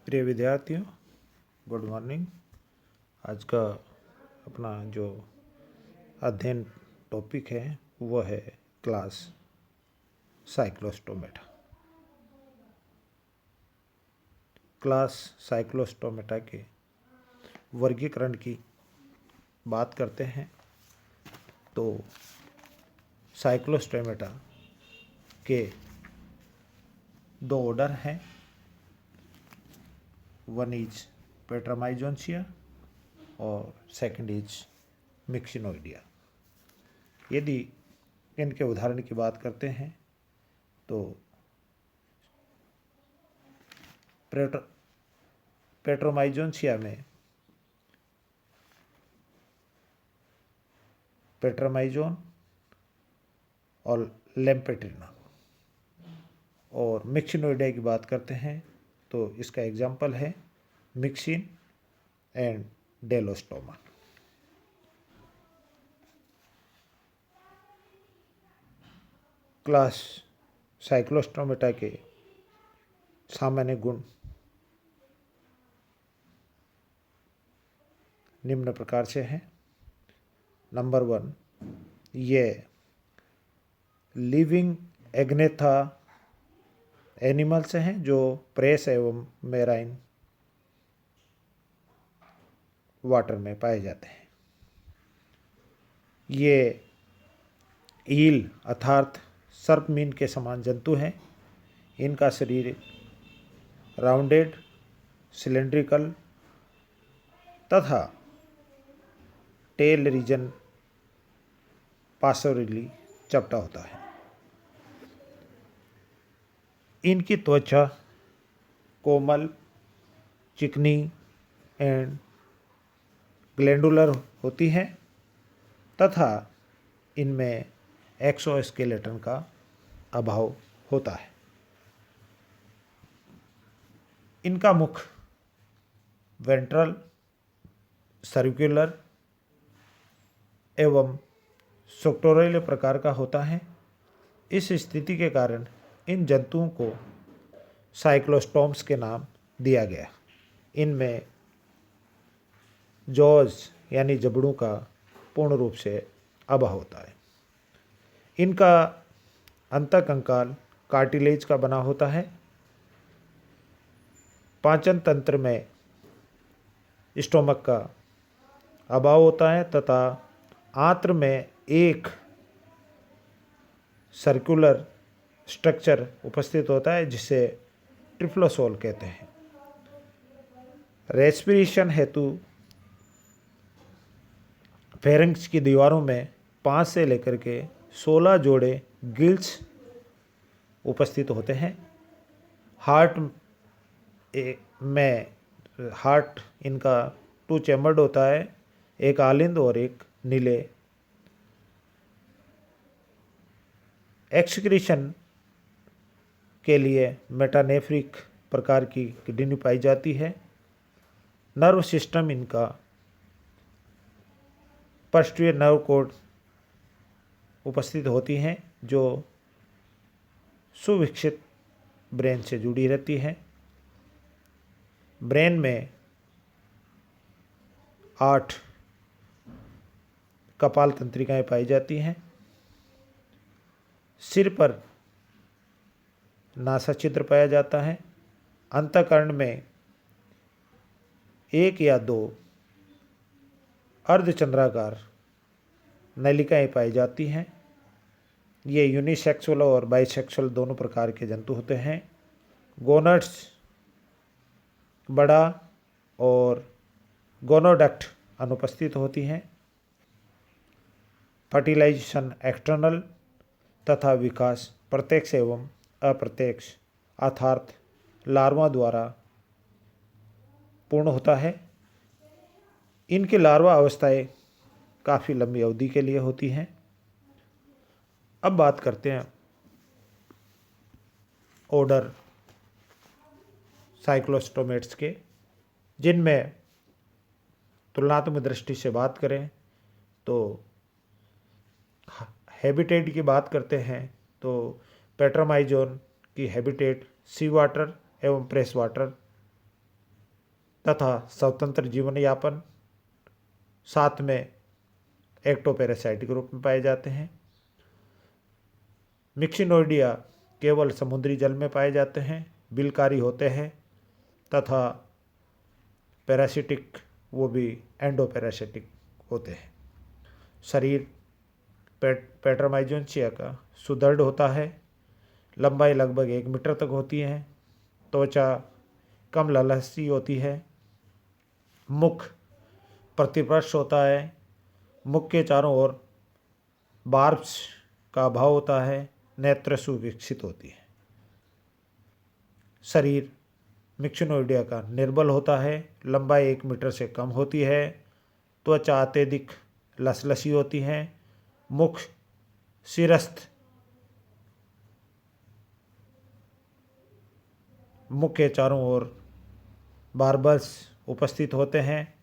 प्रिय विद्यार्थियों, good morning. आज का अपना जो अध्ययन टॉपिक है वह है क्लास साइक्लोस्टोमेटा। क्लास साइक्लोस्टोमेटा के वर्गीकरण की बात करते हैं तो साइक्लोस्टोमेटा के दो ऑर्डर हैं। वन इज पेट्रामाइजोन्सिया और सेकंड इज मिक्सिनोइडिया। यदि इनके उदाहरण की बात करते हैं तो पेट्रोमाइजोन्सिया में पेट्रामाइजोन और लेम्पेट्रिना, और मिक्सिनोइडिया की बात करते हैं तो इसका एग्जाम्पल है मिक्सिन एंड डेलोस्टोमा। क्लास साइक्लोस्टोमेटा के सामान्य गुण निम्न प्रकार से हैं। नंबर 1, ये लिविंग एग्नेथा एनिमल्स हैं जो प्रेस एवं मेराइन वाटर में पाए जाते हैं। ये ईल अर्थात सर्पमीन के समान जंतु हैं। इनका शरीर राउंडेड, सिलेंड्रिकल तथा टेल रीजन पासोरिली चपटा होता है। इनकी त्वचा कोमल, चिकनी एंड ग्लैंडुलर होती है तथा इनमें एक्सोस्केलेटन का अभाव होता है। इनका मुख वेंट्रल, सर्कुलर एवं सोक्टोरल प्रकार का होता है। इस स्थिति के कारण इन जंतुओं को साइक्लोस्टोम्स के नाम दिया गया। इनमें जॉज यानी जबड़ों का पूर्ण रूप से अभाव होता है। इनका अंतःकंकाल कार्टिलेज का बना होता है। पाचन तंत्र में स्टोमक का अभाव होता है तथा आंत्र में एक सर्कुलर स्ट्रक्चर उपस्थित होता है जिसे ट्रिफ्लोसोल कहते हैं। रेस्पिरेशन हेतु फेरिंक्स की दीवारों में 5 से लेकर के 16 जोड़े गिल्स उपस्थित होते हैं। हार्ट इनका 2 चैम्बर्ड होता है, एक आलिंद और एक नीले। एक्सक्रीशन के लिए मेटानेफ्रिक प्रकार की किडनी पाई जाती है। नर्व सिस्टम इनका पृष्ठीय नर्व कोड उपस्थित होती हैं जो सुविकसित ब्रेन से जुड़ी रहती है। ब्रेन में 8 कपाल तंत्रिकाएं पाई जाती हैं। सिर पर नासा छिद्र पाया जाता है। अंतःकरण में 1 या 2 अर्धचंद्राकार नलिकाएं पाई जाती हैं। ये यूनिसेक्सुअल और बाइसेक्सुअल दोनों प्रकार के जंतु होते हैं। गोनड्स बड़ा और गोनोडक्ट अनुपस्थित होती हैं। फर्टिलाइजेशन एक्सटर्नल तथा विकास प्रत्यक्ष एवं अप्रत्यक्ष अर्थात लार्वा द्वारा पूर्ण होता है। इनकी लार्वा अवस्थाएं काफ़ी लंबी अवधि के लिए होती हैं। अब बात करते हैं ऑर्डर साइक्लोस्टोमेट्स के, जिनमें तुलनात्मक दृष्टि से बात करें तो हैबिटेट की बात करते हैं तो पेट्रामाइजोन की हैबिटेट सी वाटर एवं प्रेस वाटर तथा स्वतंत्र जीवन यापन, साथ में एक्टोपैरासाइटिक रूप में पाए जाते हैं। मिक्सिनोइडिया केवल समुद्री जल में पाए जाते हैं, बिलकारी होते हैं तथा पैरासिटिक वो भी एंडोपैरासिटिक होते हैं। शरीर पैटरमाइजोनसिया का सुदृढ़ होता है, लंबाई लगभग 1 मीटर तक होती है, त्वचा कम ललहसी होती है, मुख प्रतिपृष्ठ होता है, मुख के चारों ओर बार्ब्स का अभाव होता है, नेत्र सुविकसित होती है। शरीर मिक्सिनोइडिया का निर्बल होता है, लंबाई 1 मीटर से कम होती है, त्वचा अत्यधिक लसलसी होती है, मुख शिरस्थ, मुख के चारों ओर बार्बल्स उपस्थित होते हैं,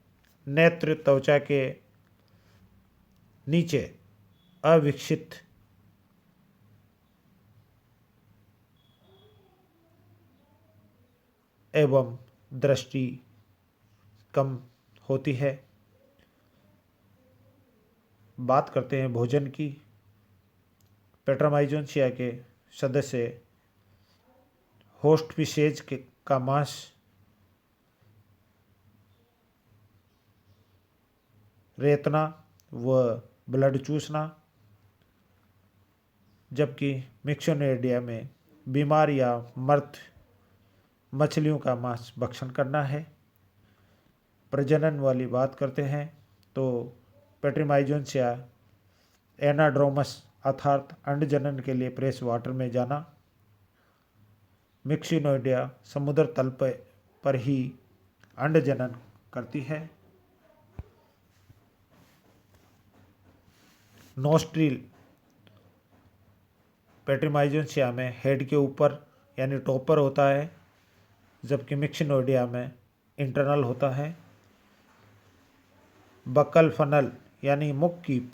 नेत्र त्वचा के नीचे अविकसित एवं दृष्टि कम होती है। बात करते हैं भोजन की। पैटरमाइजोनसिया के सदस्य होस्ट फिशेज का मांस, रेतना व ब्लड चूसना, जबकि मिक्सिनोइडिया में बीमार या मृत मछलियों का मांस भक्षण करना है। प्रजनन वाली बात करते हैं तो पैटरमाइजोनसिया एनाड्रोमस अर्थात अंडजनन के लिए फ्रेश वाटर में जाना, मिक्सिनोइडिया समुद्र तल पर ही अंडजनन करती है। नोस्ट्रिल पैटरमाइजोनसिया में हेड के ऊपर यानी टॉप पर होता है, जबकि मिक्सिनोइडिया में इंटरनल होता है। बकल फनल यानी मुख कीप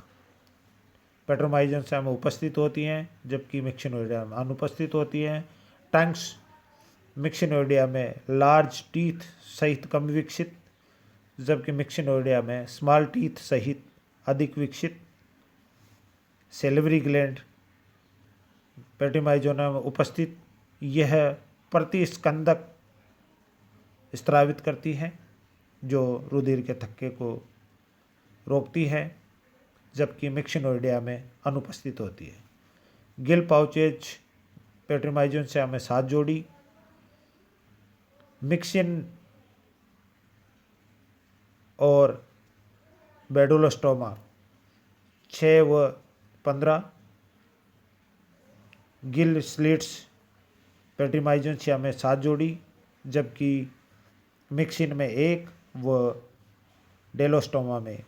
पैटरमाइजोनसिया में उपस्थित होती हैं, जबकि मिक्सिनोइडिया में अनुपस्थित होती हैं। टंग्स मिक्सिनोइडिया में लार्ज टीथ सहित कम विकसित, जबकि मिक्सिनोइडिया में स्मॉल टीथ सहित अधिक विकसित। सेलिवरी ग्लैंड पैटरमाइजोनिया में उपस्थित, यह प्रतिस्कंदक स्रावित करती है जो रुधिर के थक्के को रोकती है, जबकि मिक्सिनोइडिया में अनुपस्थित होती है। गिल पाउचेज पैटरमाइजोनसिया में 7 जोड़ी, मिक्सिन और बेडुलोस्टोमा 6 व 15। गिल स्लिट्स पैटरमाइजोनसिया में 7 जोड़ी, जबकि मिक्सिन में 1 व डेलोस्टोमा में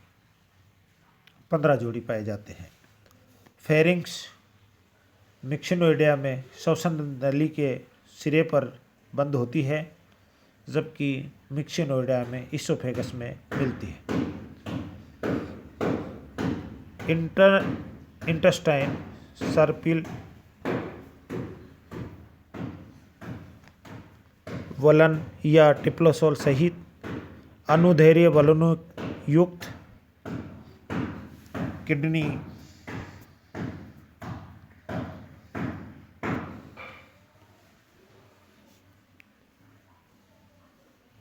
15 जोड़ी पाए जाते हैं। फेरिंक्स मिक्सिनोइडिया में श्वसन नली के सिरे पर बंद होती है, जबकि मिक्सिनोइडिया में इसोफेगस में मिलती है। इंटेस्टाइन सर्पिल वलन या टिप्लोसोल सहित अनुदैर्ध्य बलूनों युक्त किडनी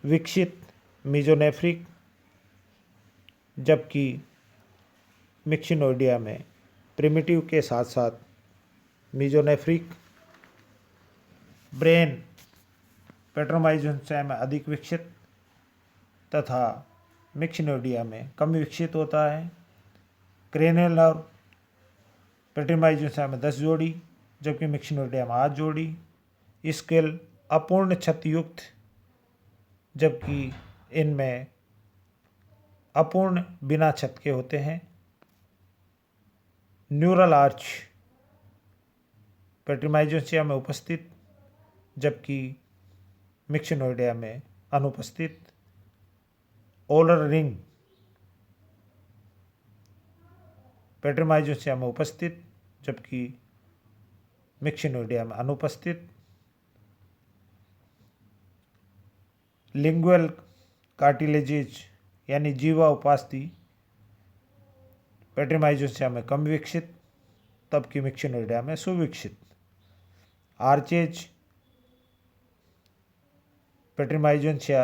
विकसित मीजोनेफ्रिक, जबकि मिक्सिनोइडिया में प्रिमिटिव के साथ साथ मीजोनेफ्रिक। ब्रेन पैटरमाइजोनसिया में अधिक विकसित तथा मिक्सिनोइडिया में कम विकसित होता है। क्रेनियल नर्व पैटरमाइजोनसिया में 10 जोड़ी, जबकि मिक्सिनोइडिया में 8 जोड़ी। स्केल अपूर्ण छतयुक्त, जबकि इनमें अपूर्ण बिना छत के होते हैं। न्यूरल आर्च पैटरमाइजोनसिया में उपस्थित, जबकि मिक्सिनोइडिया में अनुपस्थित। ओलर रिंग पैटरमाइजोनसिया में उपस्थित, जबकि मिक्सिनोइडिया में अनुपस्थित। लिंगुअल कार्टिलेजेज यानी जीवा उपास्थि पेट्रीमाइजोसिया में कम विकसित, तबकि मिक्सिनोइडिया में सुविकसित। आर्चेज पेट्रीमाइजोसिया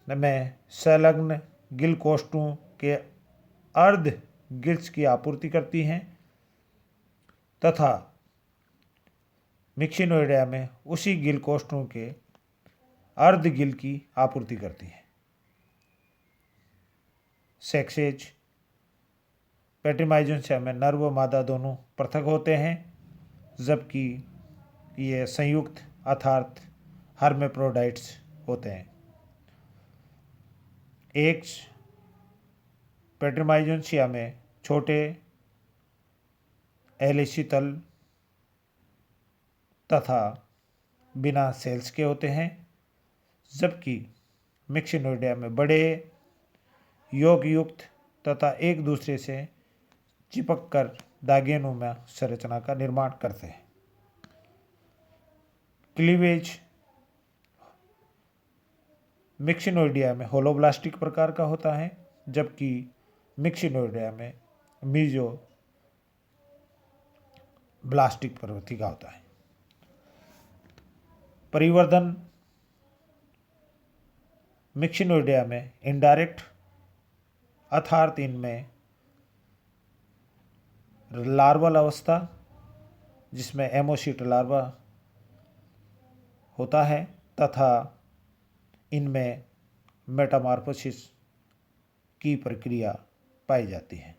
में संलग्न गिल कोष्ठों के अर्ध गिल्स की आपूर्ति करती हैं तथा मिक्सिनोइडिया में उसी गिल कोष्ठों के अर्ध गिल की आपूर्ति करती हैं। सेक्सेज पेट्रीमाइजोसिया में नर व मादा दोनों पृथक होते हैं, जबकि ये संयुक्त अर्थात हर्मेप्रोडाइट्स होते हैं। एग्स पेट्रीमाइजोसिया में छोटे एलिशीतल तथा बिना सेल्स के होते हैं, जबकि मिक्सिनोइडिया में बड़े योग युक्त तथा एक दूसरे से चिपक कर दागेनुमा संरचना का निर्माण करते हैं। क्लीवेज मिक्सिनोइडिया में होलोब्लास्टिक प्रकार का होता है, जबकि मिक्सिनोइडिया में मीजो ब्लास्टिक प्रवृत्ति का होता है। परिवर्धन मिक्सिनोइडिया में इनडायरेक्ट अर्थात इनमें लार्वल अवस्था जिसमें एमोसिट लार्वा होता है तथा इनमें मेटामॉर्फोसिस की प्रक्रिया पाई जाती है,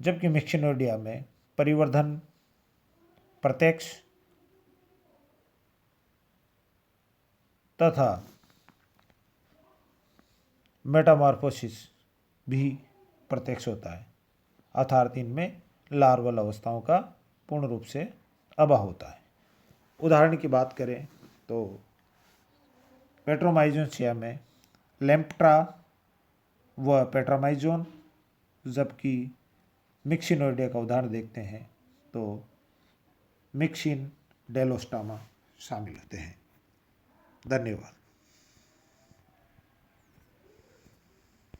जबकि मिक्सिनोइडिया में परिवर्धन प्रत्यक्ष तथा मेटामॉर्फोसिस भी प्रत्यक्ष होता है, अर्थात इनमें लार्वल अवस्थाओं का पूर्ण रूप से अभाव होता है। उदाहरण की बात करें तो पेट्रोमाइजोसिया में लेम्प्ट्रा व पेट्रामाइजोन, जबकि मिक्सिनोइडिया का उदाहरण देखते हैं तो मिक्सिन डेलोस्टामा शामिल होते हैं। धन्यवाद।